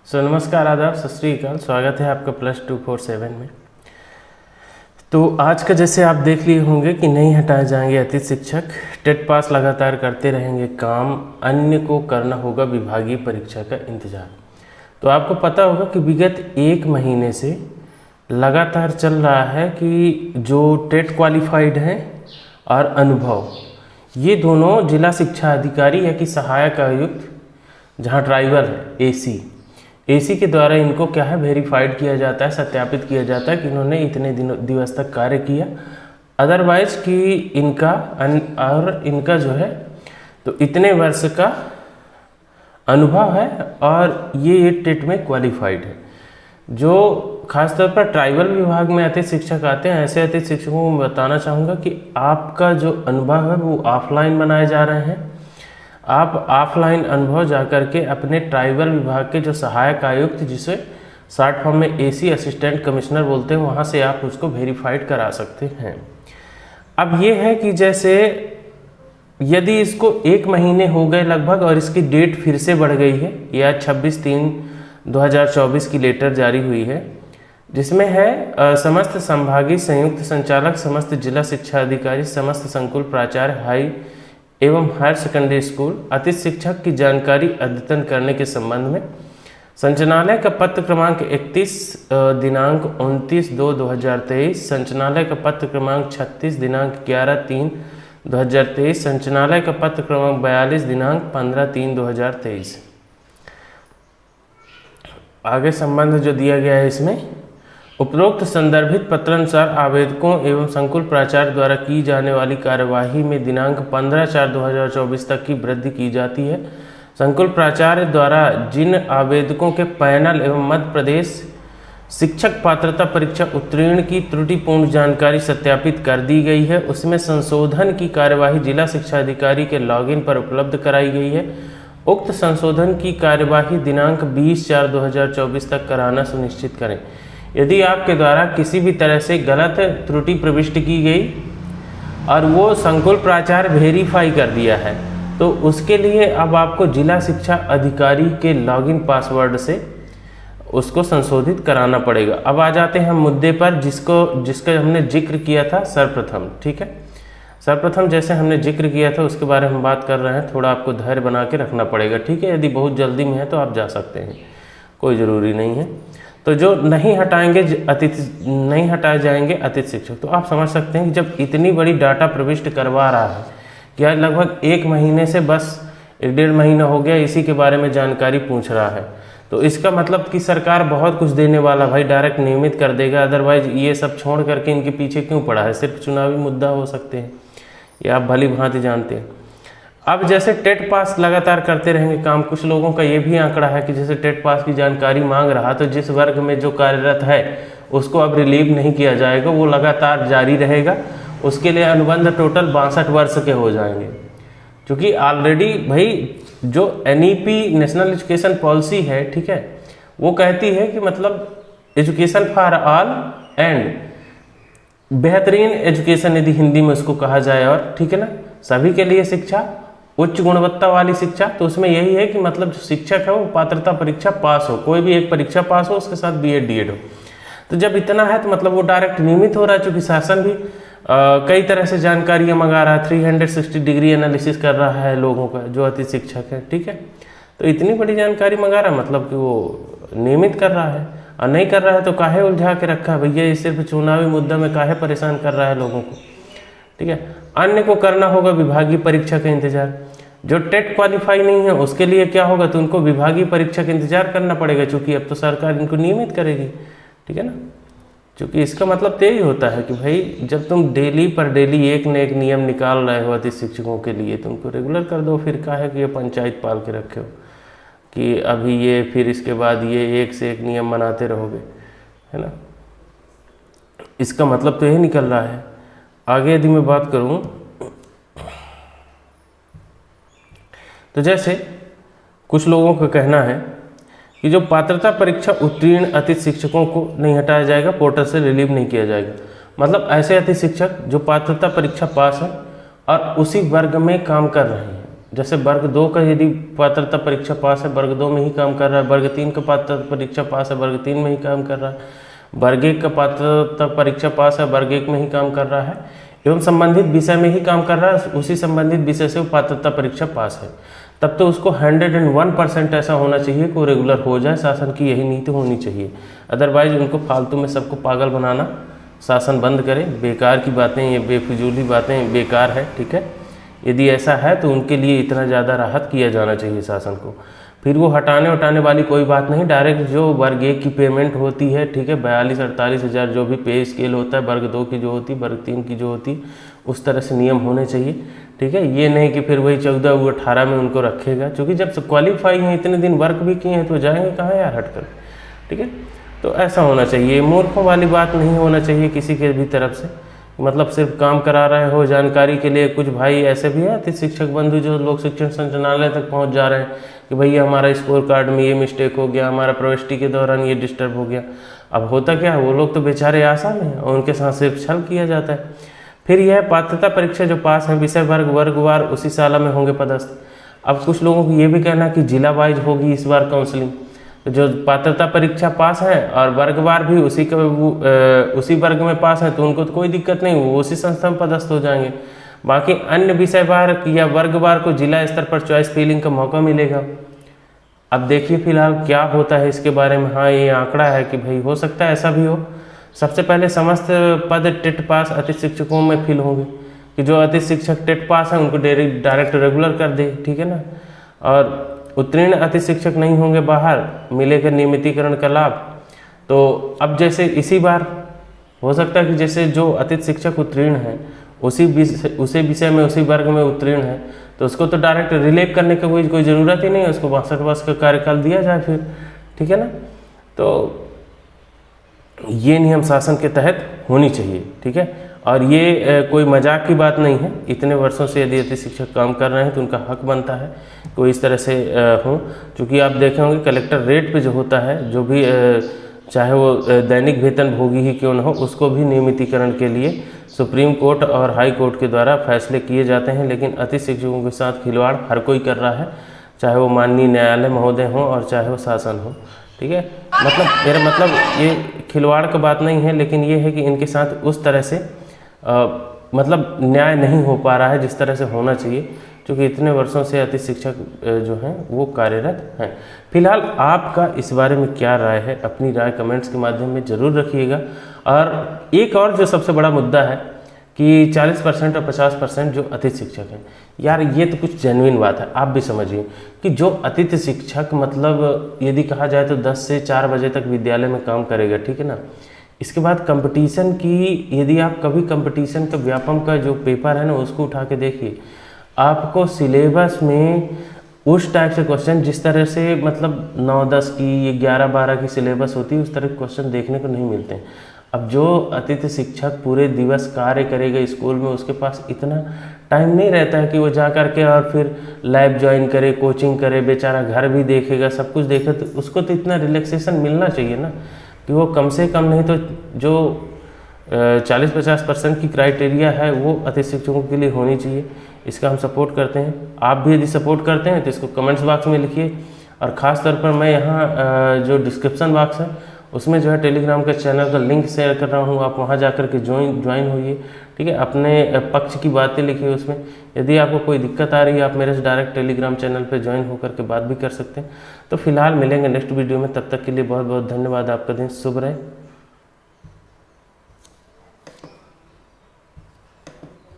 नमस्कार, आदाब, सत श्री अकाल। स्वागत है आपका +247 में। तो आज का जैसे आप देख लिए होंगे कि नहीं हटाए जाएंगे अतिथि शिक्षक, टेट पास लगातार करते रहेंगे काम, अन्य को करना होगा विभागीय परीक्षा का इंतजार। तो आपको पता होगा कि विगत 1 महीने से लगातार चल रहा है कि जो टेट क्वालिफाइड हैं और अनुभव, ये दोनों जिला शिक्षा अधिकारी या कि सहायक आयुक्त, जहाँ ट्राइबल है एसी के द्वारा इनको क्या है वेरीफाइड किया जाता है, सत्यापित किया जाता है कि इन्होंने इतने दिवस तक कार्य किया। अदरवाइज कि इनका जो है तो इतने वर्ष का अनुभव है और ये टेट में क्वालिफाइड है। जो खासतौर पर ट्राइबल विभाग में अतिथि शिक्षक आते हैं, ऐसे अतिथि शिक्षकों को मैं बताना चाहूँगा कि आपका जो अनुभव है वो ऑफलाइन बनाए जा रहे हैं। आप ऑफलाइन अनुभव जाकर के अपने ट्राइबल विभाग के जो सहायक आयुक्त, जिसे शॉर्ट फॉर्म में एसी असिस्टेंट कमिश्नर बोलते हैं, वहाँ से आप उसको वेरीफाइड करा सकते हैं। अब ये है कि जैसे यदि इसको 1 महीने हो गए लगभग और इसकी डेट फिर से बढ़ गई है, या 26/3/2024 की लेटर जारी हुई है, जिसमें है समस्त संभागीय संयुक्त संचालक, समस्त जिला शिक्षा अधिकारी, समस्त संकुल प्राचार्य, हाई एवं हायर सेकेंडरी स्कूल अतिथि शिक्षक की जानकारी अद्यतन करने के संबंध में संचालनालय का पत्र क्रमांक 31 दिनांक 29/2/2023, संचालनालय का पत्र क्रमांक 36 दिनांक 11/3/2023, संचालनालय का पत्र क्रमांक 42 दिनांक 15/3/2023। आगे संबंध जो दिया गया है इसमें, उपरोक्त संदर्भित पत्रानुसार आवेदकों एवं संकुल प्राचार्य द्वारा की जाने वाली कार्यवाही में दिनांक 15/4/2024 तक की वृद्धि की जाती है। संकुल प्राचार्य द्वारा जिन आवेदकों के पैनल एवं मध्य प्रदेश शिक्षक पात्रता परीक्षा उत्तीर्ण की त्रुटिपूर्ण जानकारी सत्यापित कर दी गई है, उसमें संशोधन की कार्यवाही जिला शिक्षा अधिकारी के लॉगिन पर उपलब्ध कराई गई है। उक्त संशोधन की कार्यवाही दिनांक 20/4/2024 तक कराना सुनिश्चित करें। यदि आपके द्वारा किसी भी तरह से गलत त्रुटि प्रविष्ट की गई और वो संकुल प्राचार्य वेरीफाई कर दिया है, तो उसके लिए अब आपको जिला शिक्षा अधिकारी के लॉगिन पासवर्ड से उसको संशोधित कराना पड़ेगा। अब आ जाते हैं हम मुद्दे पर जिसका हमने जिक्र किया था सर्वप्रथम। ठीक है, सर्वप्रथम जैसे हमने जिक्र किया था उसके बारे में हम बात कर रहे हैं। थोड़ा आपको धैर्य बना के रखना पड़ेगा। ठीक है, यदि बहुत जल्दी में है तो आप जा सकते हैं, कोई ज़रूरी नहीं है। तो जो नहीं हटाए जाएंगे अतिथि शिक्षक, तो आप समझ सकते हैं कि जब इतनी बड़ी डाटा प्रविष्ट करवा रहा है कि आज लगभग 1 महीने से बस 1-1.5 महीना हो गया इसी के बारे में जानकारी पूछ रहा है, तो इसका मतलब कि सरकार बहुत कुछ देने वाला भाई डायरेक्ट नियमित कर देगा। अदरवाइज ये सब छोड़ करके इनके पीछे क्यों पड़ा है? सिर्फ चुनावी मुद्दा हो सकते हैं, ये आप भली भांति जानते हैं। अब जैसे टेट पास लगातार करते रहेंगे काम, कुछ लोगों का ये भी आंकड़ा है कि जैसे टेट पास की जानकारी मांग रहा, तो जिस वर्ग में जो कार्यरत है उसको अब रिलीव नहीं किया जाएगा, वो लगातार जारी रहेगा। उसके लिए अनुबंध टोटल 62 वर्ष के हो जाएंगे, क्योंकि ऑलरेडी भाई जो NEP नेशनल एजुकेशन पॉलिसी है, ठीक है, वो कहती है कि मतलब एजुकेशन फॉर ऑल एंड बेहतरीन एजुकेशन, यदि हिंदी में उसको कहा जाए, और ठीक है ना, सभी के लिए शिक्षा, उच्च गुणवत्ता वाली शिक्षा। तो उसमें यही है कि मतलब जो शिक्षक है वो पात्रता परीक्षा पास हो, कोई भी एक परीक्षा पास हो, उसके साथ BEd DEd हो। तो जब इतना है तो मतलब वो डायरेक्ट नियमित हो रहा है, चूँकि शासन भी कई तरह से जानकारियाँ मंगा रहा है, 360 डिग्री एनालिसिस कर रहा है लोगों का, जो अतिथि शिक्षक है। ठीक है, तो इतनी बड़ी जानकारी मंगा रहा है, मतलब कि वो नियमित कर रहा है। और नहीं कर रहा है तो काहे उलझा के रखा है भैया, ये सिर्फ चुनावी मुद्दा में काहे परेशान कर रहा है लोगों को? ठीक है, अन्य को करना होगा विभागीय परीक्षा का इंतजार। जो टेट क्वालिफाई नहीं है उसके लिए क्या होगा, तो उनको विभागीय परीक्षा का इंतजार करना पड़ेगा, क्योंकि अब तो सरकार इनको नियमित करेगी। ठीक है ना, क्योंकि इसका मतलब तो यही होता है कि भाई जब तुम डेली पर डेली एक न एक नियम निकाल रहे हो अतिथि शिक्षकों के लिए, तुमको रेगुलर कर दो। फिर क्या है कि ये पंचायत पाल के रखे हो कि अभी ये, फिर इसके बाद ये, एक से एक नियम बनाते रहोगे, है ना। इसका मतलब तो यही निकल रहा है। आगे यदि मैं बात करूं तो जैसे कुछ लोगों का कहना है कि जो पात्रता परीक्षा उत्तीर्ण अतिथि शिक्षकों को नहीं हटाया जाएगा, पोर्टल से रिलीव नहीं किया जाएगा। मतलब ऐसे अतिथि शिक्षक जो पात्रता परीक्षा पास है और उसी वर्ग में काम कर रहे हैं, जैसे वर्ग 2 का यदि पात्रता परीक्षा पास है, वर्ग 2 में ही काम कर रहा है, वर्ग 3 का पात्रता परीक्षा पास है, वर्ग 3 में ही काम कर रहा है, वर्ग 1 का पात्रता परीक्षा पास है, वर्ग 1 में ही काम कर रहा है, एवं संबंधित विषय में ही काम कर रहा है, उसी संबंधित विषय से वो पात्रता परीक्षा पास है, तब तो उसको 101% ऐसा होना चाहिए कि वो रेगुलर हो जाए। शासन की यही नीति होनी चाहिए। अदरवाइज उनको फालतू में सबको पागल बनाना शासन बंद करे। बेकार की बातें, ये बेफिजूली बातें बेकार है, ठीक है। यदि ऐसा है तो उनके लिए इतना ज़्यादा राहत किया जाना चाहिए शासन को। फिर वो हटाने वाली कोई बात नहीं, डायरेक्ट जो वर्ग 1 की पेमेंट होती है, ठीक है, 42-48 हज़ार जो भी पे स्केल होता है, वर्ग 2 की जो होती, वर्ग 3 की जो होती, उस तरह से नियम होने चाहिए, ठीक है। ये नहीं कि फिर वही 14 वो 18 में उनको रखेगा, क्योंकि जब क्वालिफाई हैं, इतने दिन वर्क भी किए हैं, तो जाएंगे कहाँ यार हट कर, ठीक है। तो ऐसा होना चाहिए, मूर्खों वाली बात नहीं होना चाहिए किसी के भी तरफ से। मतलब सिर्फ काम करा रहे हो जानकारी के लिए। कुछ भाई ऐसे भी हैं अतिथि शिक्षक बंधु जो लोक शिक्षण संचालनालय तक पहुंच जा रहे हैं कि भैया हमारा स्कोर कार्ड में ये मिस्टेक हो गया, हमारा प्रविष्टि के दौरान ये डिस्टर्ब हो गया। अब होता क्या है, वो लोग तो बेचारे आसान हैं और उनके साथ सिर्फ छल किया जाता है। फिर यह पात्रता परीक्षा जो पास है, विषय वर्गवार उसी साल में होंगे पदस्थ। अब कुछ लोगों को ये भी कहना है कि जिला वाइज होगी इस बार काउंसलिंग, तो जो पात्रता परीक्षा पास है और वर्गवार भी उसी वर्ग में पास है तो उनको तो कोई दिक्कत नहीं, वो उसी संस्था में पदस्थ हो जाएंगे। बाकी अन्य विषयवार या वर्गवार को जिला स्तर पर चॉइस फिलिंग का मौका मिलेगा। अब देखिए फिलहाल क्या होता है इसके बारे में। हाँ, ये आंकड़ा है कि भाई हो सकता है ऐसा भी हो। सबसे पहले समस्त पद टेट पास अतिथि शिक्षकों में फिल होंगे, कि जो अतिथि शिक्षक टेट पास हैं उनको डायरेक्ट रेगुलर कर दे, ठीक है ना। और उत्तीर्ण अतिथि शिक्षक नहीं होंगे, बाहर मिलेगा नियमितीकरण का लाभ। तो अब जैसे इसी बार हो सकता है कि जैसे जो अतिथि शिक्षक उत्तीर्ण हैं उसी विषय में उसी वर्ग में उत्तीर्ण है तो उसको तो डायरेक्ट रिलेव करने की कोई ज़रूरत ही नहीं है, उसको 62 वर्ष का कार्यकाल दिया जाए फिर, ठीक है ना। तो ये नियम शासन के तहत होनी चाहिए, ठीक है। और ये कोई मजाक की बात नहीं है। इतने वर्षों से यदि अतिथि शिक्षक काम कर रहे हैं तो उनका हक बनता है कोई इस तरह से हो। क्योंकि आप देखे होंगे कलेक्टर रेट पे जो होता है, जो भी चाहे वो दैनिक वेतन भोगी ही क्यों न हो, उसको भी नियमितीकरण के लिए सुप्रीम कोर्ट और हाई कोर्ट के द्वारा फैसले किए जाते हैं। लेकिन अतिथि शिक्षकों के साथ खिलवाड़ हर कोई कर रहा है, चाहे वो माननीय न्यायालय महोदय हों और चाहे वो शासन हो, ठीक है। मतलब मेरा मतलब ये खिलवाड़ का बात नहीं है, लेकिन ये है कि इनके साथ उस तरह से मतलब न्याय नहीं हो पा रहा है जिस तरह से होना चाहिए, क्योंकि इतने वर्षों से अतिथि शिक्षक जो हैं वो कार्यरत हैं। फिलहाल आपका इस बारे में क्या राय है, अपनी राय कमेंट्स के माध्यम में ज़रूर रखिएगा। और एक और जो सबसे बड़ा मुद्दा है कि 40% और 50% जो अतिथि शिक्षक हैं, यार ये तो कुछ जेन्युइन बात है। आप भी समझिए कि जो अतिथि शिक्षक मतलब यदि कहा जाए तो 10 से 4 बजे तक विद्यालय में काम करेगा, ठीक है ना। इसके बाद कंपटीशन की, यदि आप कभी कंपटीशन का व्यापम का जो पेपर है ना उसको उठा के देखिए, आपको सिलेबस में उस टाइप से क्वेश्चन जिस तरह से मतलब 9-10 की 11-12 की सिलेबस होती है उस तरह के क्वेश्चन देखने को नहीं मिलते हैं। अब जो अतिथि शिक्षक पूरे दिवस कार्य करेगा स्कूल में, उसके पास इतना टाइम नहीं रहता है कि वो जा कर के और फिर लैब ज्वाइन करे, कोचिंग करे, बेचारा घर भी देखेगा, सब कुछ देखे, तो उसको तो इतना रिलैक्सेशन मिलना चाहिए ना कि वो कम से कम नहीं तो जो 40-50% की क्राइटेरिया है वो अतिथि शिक्षकों के लिए होनी चाहिए। इसका हम सपोर्ट करते हैं। आप भी यदि सपोर्ट करते हैं तो इसको कमेंट्स बॉक्स में लिखिए। और ख़ास तौर पर मैं यहाँ जो डिस्क्रिप्शन बॉक्स है उसमें जो है टेलीग्राम के चैनल का लिंक शेयर कर रहा हूँ, आप वहाँ जाकर के ज्वाइन होइए, ठीक है। अपने पक्ष की बातें लिखिए उसमें। यदि आपको कोई दिक्कत आ रही है आप मेरे से डायरेक्ट टेलीग्राम चैनल पे ज्वाइन होकर के बात भी कर सकते हैं। तो फिलहाल मिलेंगे नेक्स्ट वीडियो में, तब तक के लिए बहुत बहुत धन्यवाद। आपका दिन शुभ रहे।